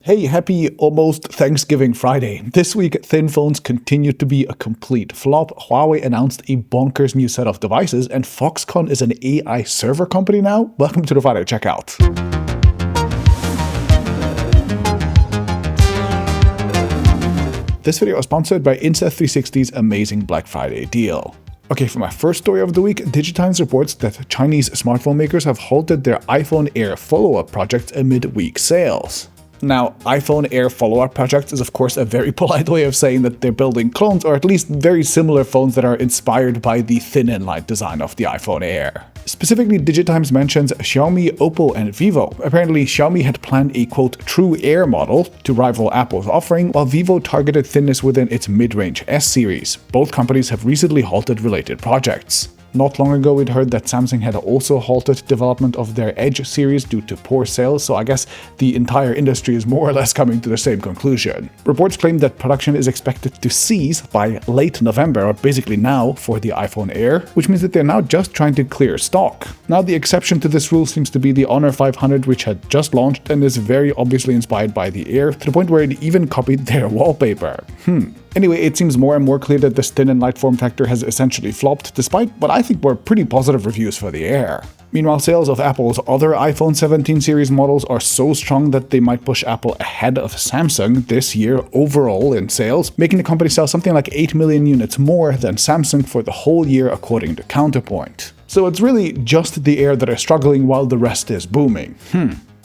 Hey, happy almost Thanksgiving Friday. This week, thin phones continued to be a complete flop. Huawei announced a bonkers new set of devices, and Foxconn is an AI server company now. Welcome to the Friday Checkout. This video is sponsored by Insta360's amazing Black Friday deal. Okay, for my first story of the week, DigiTimes reports that Chinese smartphone makers have halted their iPhone Air follow-up projects amid weak sales. Now, iPhone Air follow-up projects is of course a very polite way of saying that they're building clones or at least very similar phones that are inspired by the thin and light design of the iPhone Air. Specifically, DigiTimes mentions Xiaomi, Oppo, and Vivo. Apparently, Xiaomi had planned a quote true Air model to rival Apple's offering, while Vivo targeted thinness within its mid-range S series. Both companies have recently halted related projects. Not long ago, we'd heard that Samsung had also halted development of their Edge series due to poor sales, so I guess the entire industry is more or less coming to the same conclusion. Reports claim that production is expected to cease by late November, or basically now, for the iPhone Air, which means that they're now just trying to clear stock. Now, the exception to this rule seems to be the Honor 500, which had just launched and is very obviously inspired by the Air, to the point where it even copied their wallpaper. Anyway, it seems more and more clear that this thin and light form factor has essentially flopped, despite what I think were pretty positive reviews for the Air. Meanwhile, sales of Apple's other iPhone 17 series models are so strong that they might push Apple ahead of Samsung this year overall in sales, making the company sell something like 8 million units more than Samsung for the whole year according to Counterpoint. So it's really just the Air that are struggling while the rest is booming.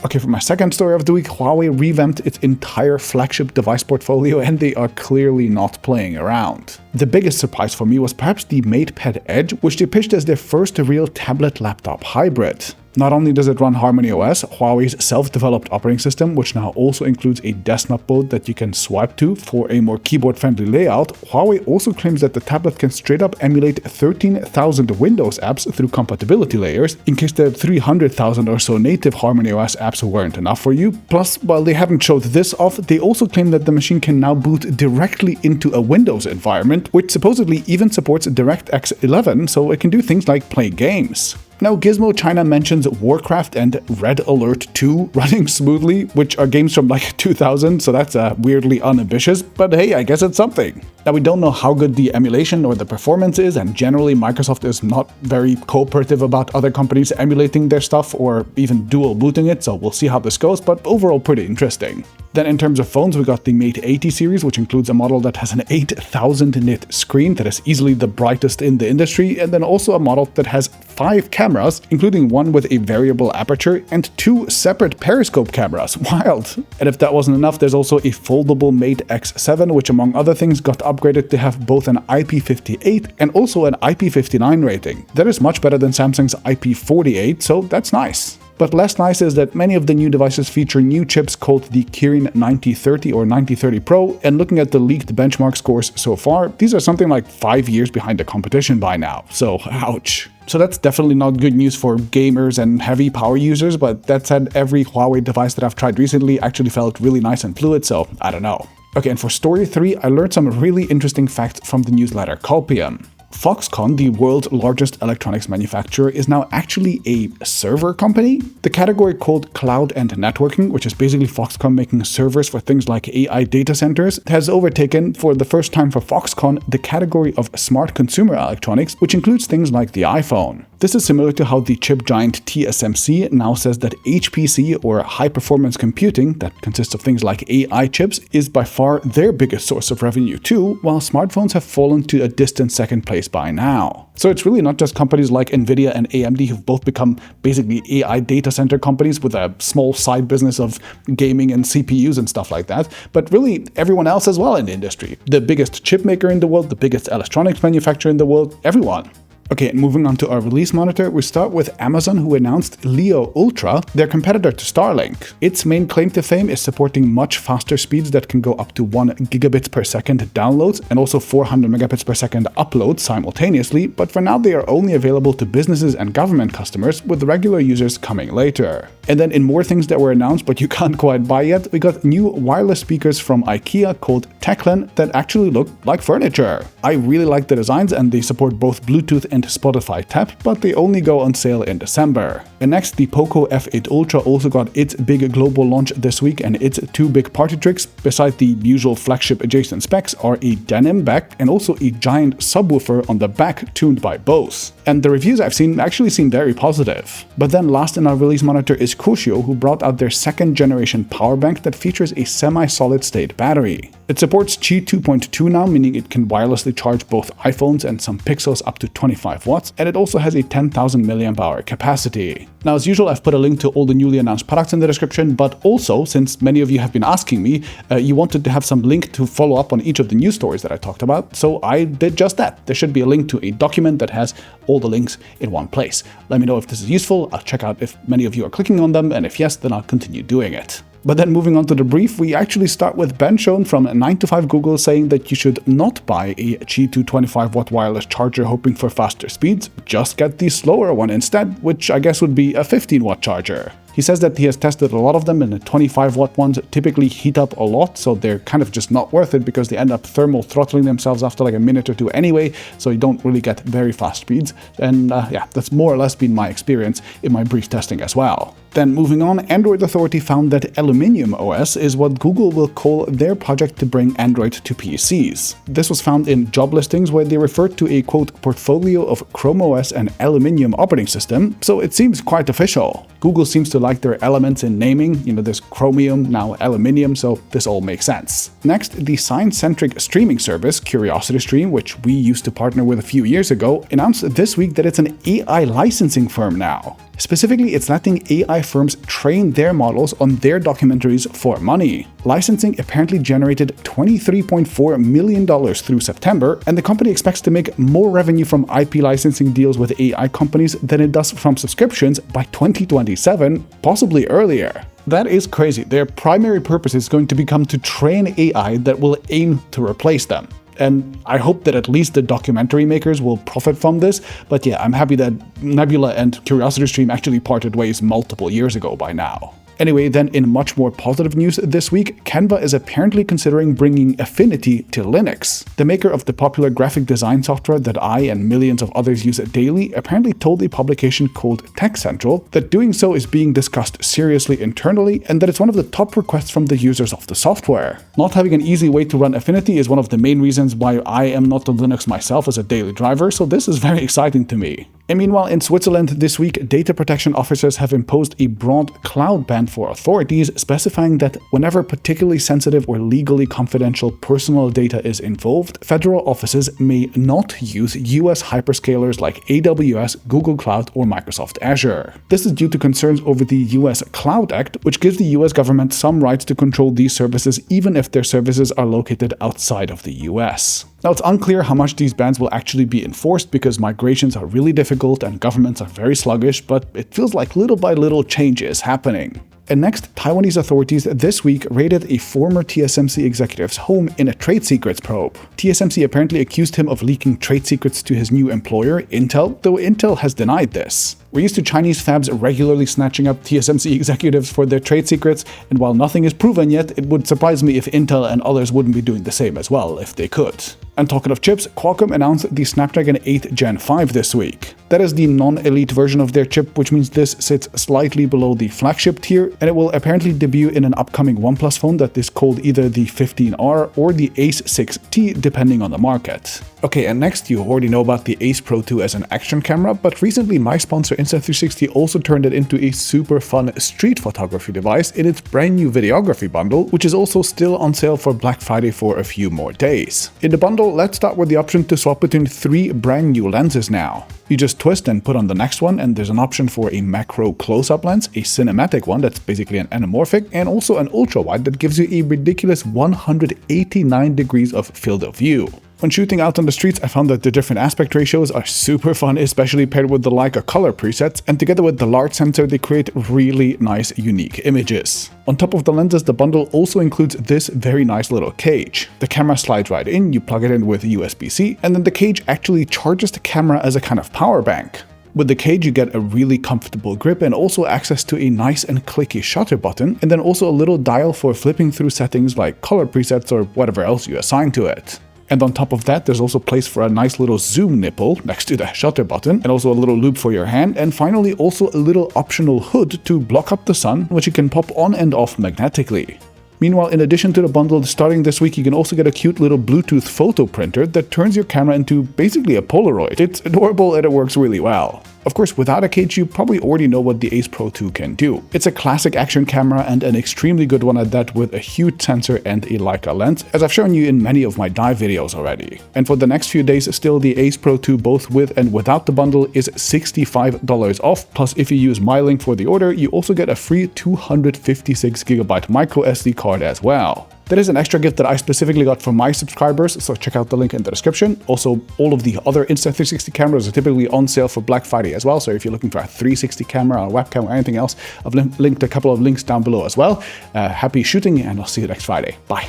Okay, for my second story of the week, Huawei revamped its entire flagship device portfolio and they are clearly not playing around. The biggest surprise for me was perhaps the MatePad Edge, which they pitched as their first real tablet-laptop hybrid. Not only does it run Harmony OS, Huawei's self-developed operating system, which now also includes a desktop mode that you can swipe to for a more keyboard-friendly layout, Huawei also claims that the tablet can straight up emulate 13,000 Windows apps through compatibility layers, in case the 300,000 or so native Harmony OS apps weren't enough for you. Plus, while they haven't showed this off, they also claim that the machine can now boot directly into a Windows environment, which supposedly even supports DirectX 11, so it can do things like play games. Now, Gizmo China mentions Warcraft and Red Alert 2 running smoothly, which are games from like 2000, so that's weirdly unambitious, but hey, I guess it's something. Now, we don't know how good the emulation or the performance is, and generally Microsoft is not very cooperative about other companies emulating their stuff or even dual booting it, so we'll see how this goes, but overall pretty interesting. Then in terms of phones, we got the Mate 80 series, which includes a model that has an 8000 nit screen that is easily the brightest in the industry, and then also a model that has 5 cameras, including one with a variable aperture and 2 separate periscope cameras. Wild! And if that wasn't enough, there's also a foldable Mate X7, which among other things got upgraded to have both an IP58 and also an IP59 rating. That is much better than Samsung's IP48, so that's nice. But less nice is that many of the new devices feature new chips called the Kirin 9030 or 9030 Pro, and looking at the leaked benchmark scores so far, these are something like 5 years behind the competition by now, so ouch. So that's definitely not good news for gamers and heavy power users, but that said, every Huawei device that I've tried recently actually felt really nice and fluid, so I don't know. Okay, and for story 3, I learned some really interesting facts from the newsletter Colpium. Foxconn, the world's largest electronics manufacturer, is now actually a server company. The category called Cloud and Networking, which is basically Foxconn making servers for things like AI data centers, has overtaken, for the first time for Foxconn, the category of smart consumer electronics, which includes things like the iPhone. This is similar to how the chip giant TSMC now says that HPC, or high-performance computing, that consists of things like AI chips, is by far their biggest source of revenue too, while smartphones have fallen to a distant second place by now. So it's really not just companies like Nvidia and AMD who've both become basically AI data center companies with a small side business of gaming and CPUs and stuff like that, but really everyone else as well in the industry. The biggest chip maker in the world, the biggest electronics manufacturer in the world, everyone. Okay, moving on to our release monitor, we start with Amazon, who announced Leo Ultra, their competitor to Starlink. Its main claim to fame is supporting much faster speeds that can go up to 1 gigabit per second downloads and also 400 megabits per second uploads simultaneously, but for now they are only available to businesses and government customers, with regular users coming later. And then in more things that were announced but you can't quite buy yet, we got new wireless speakers from IKEA called Techlen that actually look like furniture. I really like the designs and they support both Bluetooth and Spotify tap, but they only go on sale in December. And next, the Poco F8 Ultra also got its big global launch this week, and its two big party tricks, beside the usual flagship adjacent specs, are a denim back and also a giant subwoofer on the back tuned by Bose. And the reviews I've seen actually seem very positive. But then last in our release monitor is Kushio, who brought out their second generation power bank that features a semi-solid state battery. It supports Qi 2.2 now, meaning it can wirelessly charge both iPhones and some Pixels up to 25 watts, and it also has a 10,000 mAh capacity. Now, as usual, I've put a link to all the newly announced products in the description, but also, since many of you have been asking me, you wanted to have some link to follow up on each of the news stories that I talked about, so I did just that. There should be a link to a document that has all the links in one place. Let me know if this is useful. I'll check out if many of you are clicking on them, and if yes, then I'll continue doing it. But then moving on to the brief, we actually start with Ben Schoen from 9to5 Google saying that you should not buy a Qi 225 watt wireless charger hoping for faster speeds, just get the slower one instead, which I guess would be a 15 watt charger. He says that he has tested a lot of them, and the 25 watt ones typically heat up a lot, so they're kind of just not worth it because they end up thermal throttling themselves after like a minute or two anyway, so you don't really get very fast speeds. And yeah, that's more or less been my experience in my brief testing as well. Then moving on, Android Authority found that Aluminium OS is what Google will call their project to bring Android to PCs. This was found in job listings where they referred to a quote portfolio of Chrome OS and Aluminium operating system, so it seems quite official. Google seems to like their elements in naming, there's Chromium, now Aluminium, so this all makes sense. Next, the science-centric streaming service CuriosityStream, which we used to partner with a few years ago, announced this week that it's an AI licensing firm now. Specifically, it's letting AI firms train their models on their documentaries for money. Licensing apparently generated $23.4 million through September, and the company expects to make more revenue from IP licensing deals with AI companies than it does from subscriptions by 2027, possibly earlier. That is crazy. Their primary purpose is going to become to train AI that will aim to replace them. And I hope that at least the documentary makers will profit from this, but yeah, I'm happy that Nebula and CuriosityStream actually parted ways multiple years ago by now. Anyway, then in much more positive news this week, Canva is apparently considering bringing Affinity to Linux. The maker of the popular graphic design software that I and millions of others use daily apparently told a publication called TechCentral that doing so is being discussed seriously internally and that it's one of the top requests from the users of the software. Not having an easy way to run Affinity is one of the main reasons why I am not on Linux myself as a daily driver, so this is very exciting to me. And meanwhile, in Switzerland this week, data protection officers have imposed a broad cloud ban for authorities, specifying that whenever particularly sensitive or legally confidential personal data is involved, federal offices may not use US hyperscalers like AWS, Google Cloud, or Microsoft Azure. This is due to concerns over the US Cloud Act, which gives the US government some rights to control these services even if their services are located outside of the US. Now, it's unclear how much these bans will actually be enforced because migrations are really difficult and governments are very sluggish, but it feels like little by little change is happening. And next, Taiwanese authorities this week raided a former TSMC executive's home in a trade secrets probe. TSMC apparently accused him of leaking trade secrets to his new employer, Intel, though Intel has denied this. We're used to Chinese fabs regularly snatching up TSMC executives for their trade secrets, and while nothing is proven yet, it would surprise me if Intel and others wouldn't be doing the same as well, if they could. And talking of chips, Qualcomm announced the Snapdragon 8 Gen 5 this week. That is the non-elite version of their chip, which means this sits slightly below the flagship tier, and it will apparently debut in an upcoming OnePlus phone that is called either the 15R or the Ace 6T, depending on the market. Okay, and next, you already know about the Ace Pro 2 as an action camera, but recently my sponsor Insta360 also turned it into a super fun street photography device in its brand new videography bundle, which is also still on sale for Black Friday for a few more days. In the bundle, let's start with the option to swap between 3 brand new lenses now. You just twist and put on the next one, and there's an option for a macro close-up lens, a cinematic one that's basically an anamorphic, and also an ultra-wide that gives you a ridiculous 189 degrees of field of view. When shooting out on the streets, I found that the different aspect ratios are super fun, especially paired with the Leica color presets, and together with the large sensor, they create really nice, unique images. On top of the lenses, the bundle also includes this very nice little cage. The camera slides right in, you plug it in with USB-C, and then the cage actually charges the camera as a kind of power bank. With the cage, you get a really comfortable grip and also access to a nice and clicky shutter button, and then also a little dial for flipping through settings like color presets or whatever else you assign to it. And on top of that, there's also place for a nice little zoom nipple next to the shutter button, and also a little loop for your hand, and finally also a little optional hood to block up the sun, which you can pop on and off magnetically. Meanwhile, in addition to the bundle, starting this week, you can also get a cute little Bluetooth photo printer that turns your camera into basically a Polaroid. It's adorable and it works really well. Of course, without a cage, you probably already know what the Ace Pro 2 can do. It's a classic action camera and an extremely good one at that, with a huge sensor and a Leica lens, as I've shown you in many of my dive videos already. And for the next few days, still the Ace Pro 2 both with and without the bundle is $65 off. Plus, if you use my link for the order, you also get a free 256GB micro SD card as well. That is an extra gift that I specifically got for my subscribers, so check out the link in the description. Also, all of the other Insta360 cameras are typically on sale for Black Friday as well, so if you're looking for a 360 camera, or webcam, or anything else, I've linked a couple of links down below as well. Happy shooting, and I'll see you next Friday. Bye.